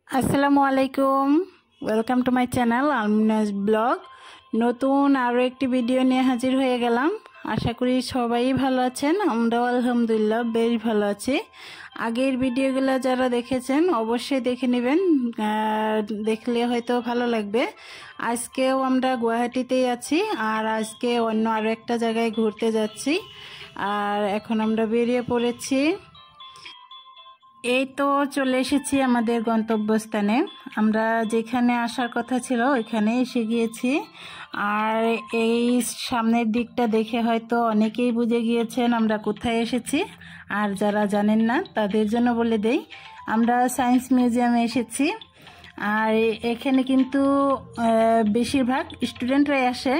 আসসালামু আলাইকুম। Welcome to my channel আলমিনাস ব্লগ। নতুন আরও একটি ভিডিও নিয়ে হাজির হয়ে গেলাম। আশা করি সবাই ভালো আছেন। আমরাও আলহামদুলিল্লাহ বেশ ভালো আছি। আগের ভিডিওগুলো যারা দেখেছেন অবশ্যই দেখে নেবেন, দেখলে হয়তো ভালো লাগবে। আজকেও আমরা গুয়াহাটিতেই আছি, আর আজকে অন্য আরও একটা জায়গায় ঘুরতে যাচ্ছি। আর এখন আমরা বেরিয়ে পড়েছি। এই তো চলে এসেছি আমাদের গন্তব্যস্থানে। আমরা যেখানে আসার কথা ছিল ওইখানে এসে গিয়েছি। আর এই সামনের দিকটা দেখে হয়তো অনেকেই বুঝে গিয়েছেন আমরা কোথায় এসেছি, আর যারা জানেন না তাদের জন্য বলে দেই, আমরা সায়েন্স মিউজিয়ামে এসেছি। আর এখানে কিন্তু বেশিরভাগ স্টুডেন্টরাই আসে।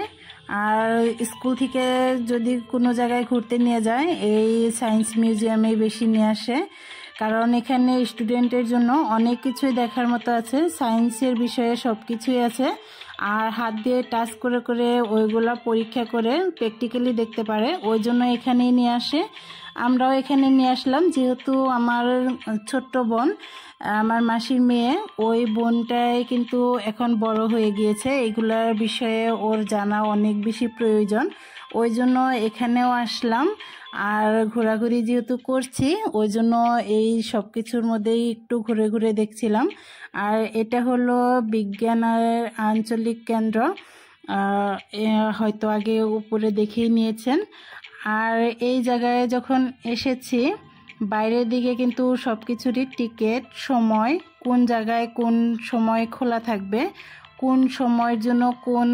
আর স্কুল থেকে যদি কোনো জায়গায় ঘুরতে নিয়ে যায় এই সায়েন্স মিউজিয়ামে বেশি নিয়ে আসে, কারণ এখানে স্টুডেন্টের জন্য অনেক কিছুই দেখার মতো আছে। সায়েন্সের বিষয়ে সব কিছুই আছে, আর হাত দিয়ে টাচ করে করে ওইগুলা পরীক্ষা করে প্র্যাকটিক্যালি দেখতে পারে, ওই জন্য এখানেই নিয়ে আসে। আমরাও এখানে নিয়ে আসলাম, যেহেতু আমার ছোট্ট বোন, আমার মাসির মেয়ে, ওই বোনটাই কিন্তু এখন বড় হয়ে গিয়েছে, এগুলার বিষয়ে ওর জানা অনেক বেশি প্রয়োজন, ওই জন্য এখানেও আসলাম। আর ঘোরাঘুরি যেহেতু করছি ওই জন্য এই সব কিছুর মধ্যেই একটু ঘুরে ঘুরে দেখছিলাম। আর এটা হলো বিজ্ঞানের আঞ্চলিক কেন্দ্র, হয়তো আগে উপরে দেখেই নিয়েছেন। আর এই জায়গায় যখন এসেছি বাইরের দিকে কিন্তু সব কিছুরই টিকিট, সময়, কোন জায়গায় কোন সময় খোলা থাকবে, কোন সময়ের জন্য কোন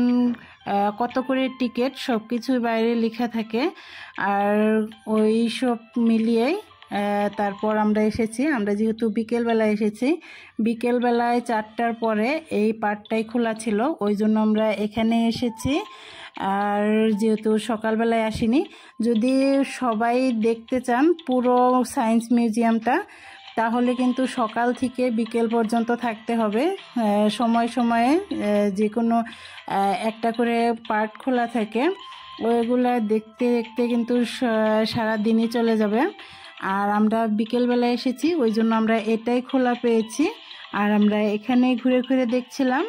কত করে টিকিট, সব কিছুই বাইরে লেখা থাকে। আর ওই সব মিলিয়েই তারপর আমরা এসেছি। আমরা যেহেতু বিকেলবেলায় এসেছি, বিকেলবেলায় 4টার পরে এই পার্কটাই খোলা ছিল, ওই জন্য আমরা এখানে এসেছি। আর যেহেতু সকালবেলায় আসিনি, যদি সবাই দেখতে চান পুরো সায়েন্স মিউজিয়ামটা, তাহলে কিন্তু সকাল থেকে বিকেল পর্যন্ত থাকতে হবে। সময় সময়ে যে কোনো একটা করে পার্ট খোলা থাকে, ওইগুলা দেখতে দেখতে কিন্তু সারা দিনই চলে যাবে। আর আমরা বিকেলবেলায় এসেছি ওই জন্য আমরা এটাই খোলা পেয়েছি। আর আমরা এখানে ঘুরে ঘুরে দেখছিলাম,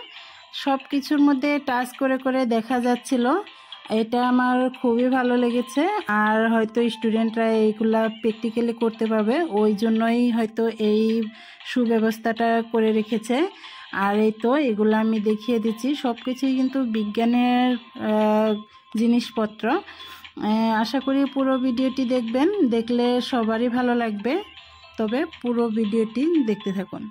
সব কিছুর মধ্যে টাচ করে করে দেখা যাচ্ছিল। এটা আমার খুবই ভালো লেগেছে। আর হয়তো স্টুডেন্টরা এইগুলা প্র্যাকটিক্যালি করতে পারবে, ওই জন্যই হয়তো এই সুব্যবস্থাটা করে রেখেছে। আর এই তো এগুলো আমি দেখিয়ে দিচ্ছি, সব কিছুই কিন্তু বিজ্ঞানের জিনিসপত্র। আশা করি পুরো ভিডিওটি দেখবেন, দেখলে সবারই ভালো লাগবে। তবে পুরো ভিডিওটি দেখতে থাকুন।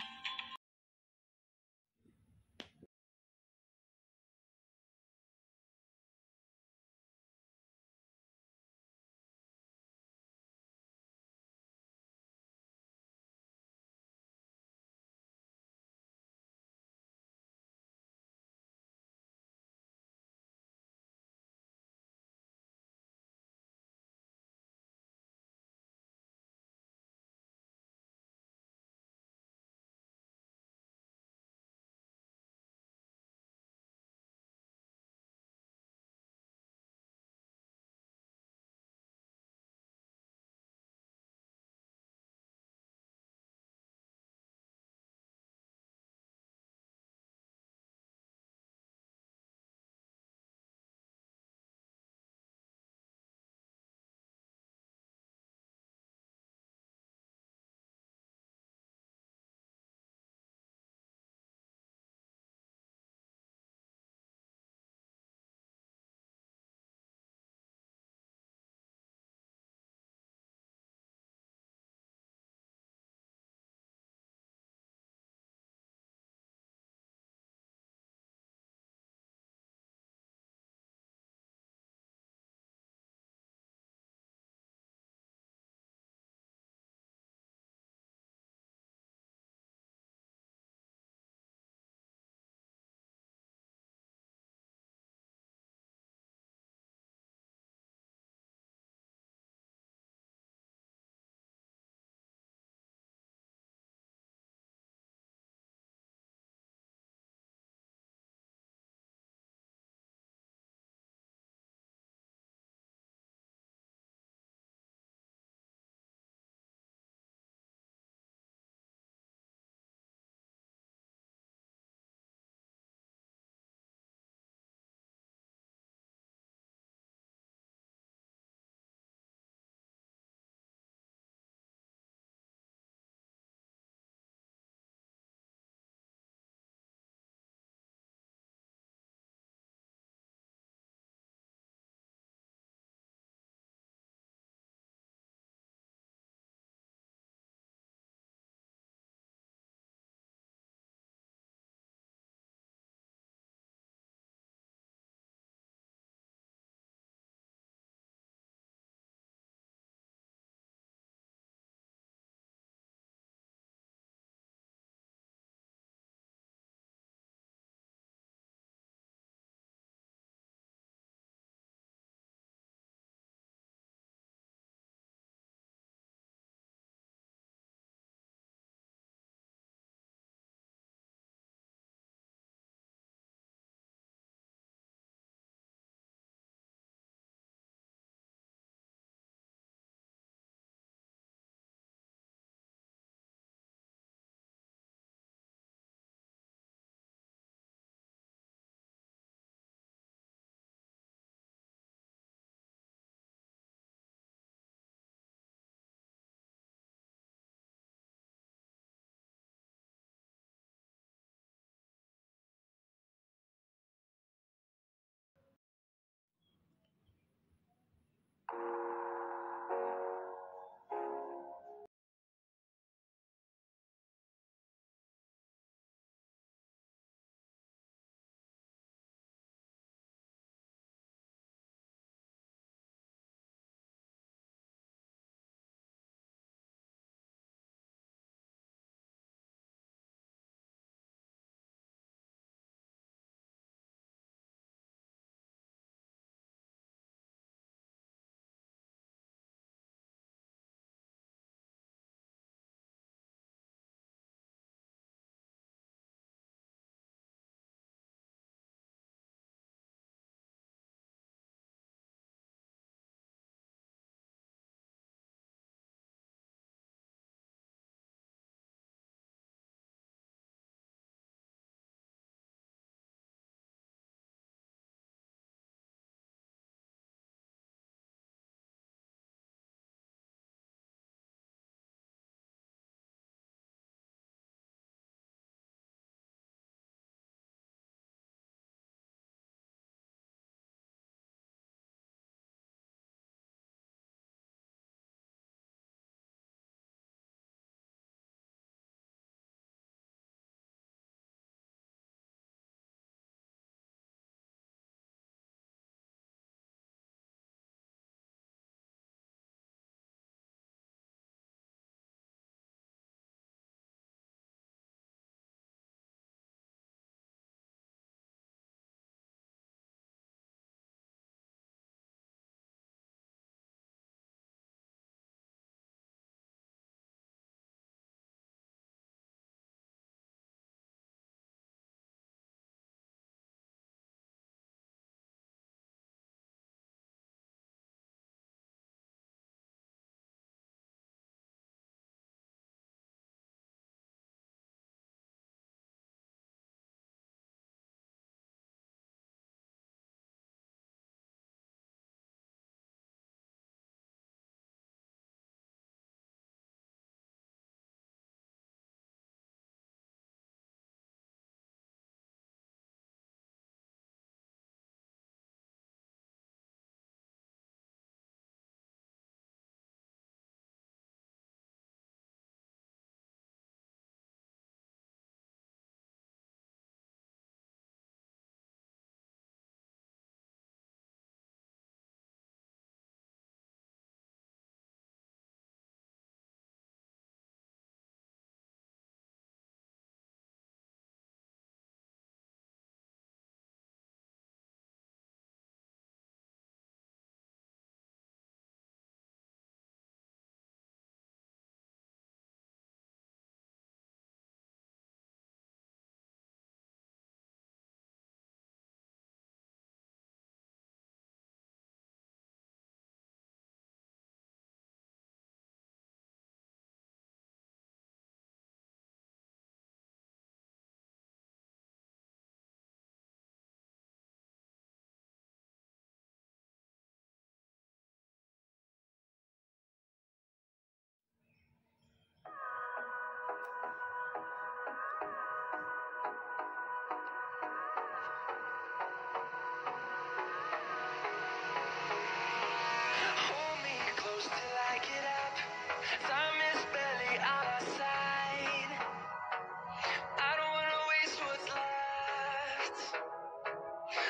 waste what's left.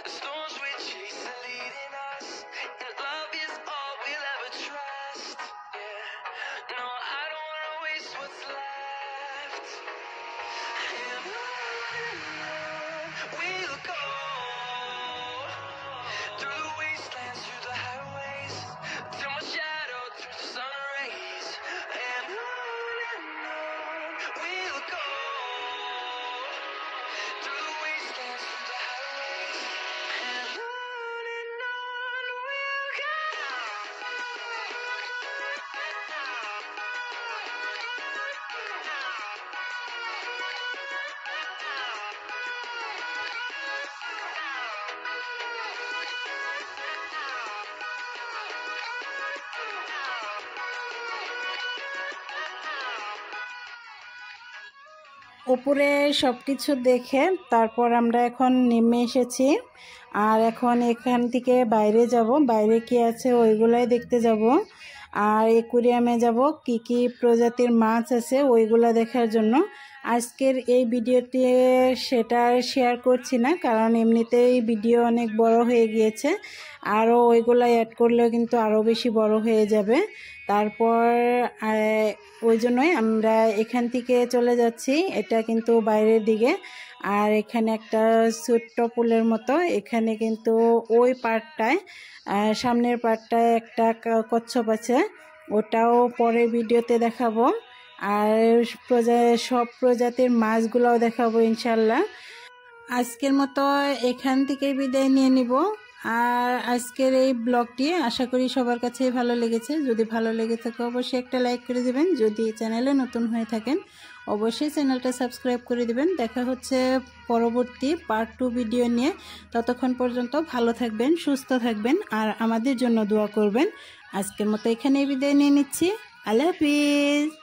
The storms we chase are leading us, and love is all we'll ever trust. Yeah, no, I don't wanna waste what's left. And on we'll go, through the wastelands, through the highways, till my shadow turns to sun rays. And on we'll go, through the wastelands, through the highways, and on we'll go. উপরে সব কিছু দেখে তারপর আমরা এখন নেমে এসেছি, আর এখন এখান থেকে বাইরে যাব, বাইরে কি আছে ওইগুলাই দেখতে যাব, আর অ্যাকুয়ারিয়ামে যাব, কি কি প্রজাতির মাছ আছে ওইগুলা দেখার জন্য। আজকের এই ভিডিওতে সেটা শেয়ার করছি না, কারণ এমনিতেই ভিডিও অনেক বড় হয়ে গিয়েছে, আরও ওইগুলা অ্যাড করলেও কিন্তু আরও বেশি বড় হয়ে যাবে। তারপর ওই জন্যই আমরা এখান থেকে চলে যাচ্ছি, এটা কিন্তু বাইরের দিকে। আর এখানে একটা ছোট্ট পুলের মতো, এখানে কিন্তু ওই পার্টটায় সামনের পার্টটায় একটা কচ্ছপ আছে, ওটাও পরের ভিডিওতে দেখাবো। আর সব প্রজাতির মাছগুলোও দেখাবো ইনশাল্লাহ। আজকের মতো এখান থেকে বিদায় নিয়ে নিব। আর আজকের এই ব্লগটি আশা করি সবার কাছেই ভালো লেগেছে। যদি ভালো লেগে থাকে অবশ্যই একটা লাইক করে দিবেন, যদি চ্যানেলে নতুন হয়ে থাকেন অবশ্যই চ্যানেলটা সাবস্ক্রাইব করে দিবেন। দেখা হচ্ছে পরবর্তী পার্ট 2 ভিডিও নিয়ে। ততক্ষণ পর্যন্ত ভালো থাকবেন, সুস্থ থাকবেন, আর আমাদের জন্য দোয়া করবেন। আজকের মতো এখানেই বিদায় নিয়ে নিচ্ছি। আল্লাহ হাফিজ।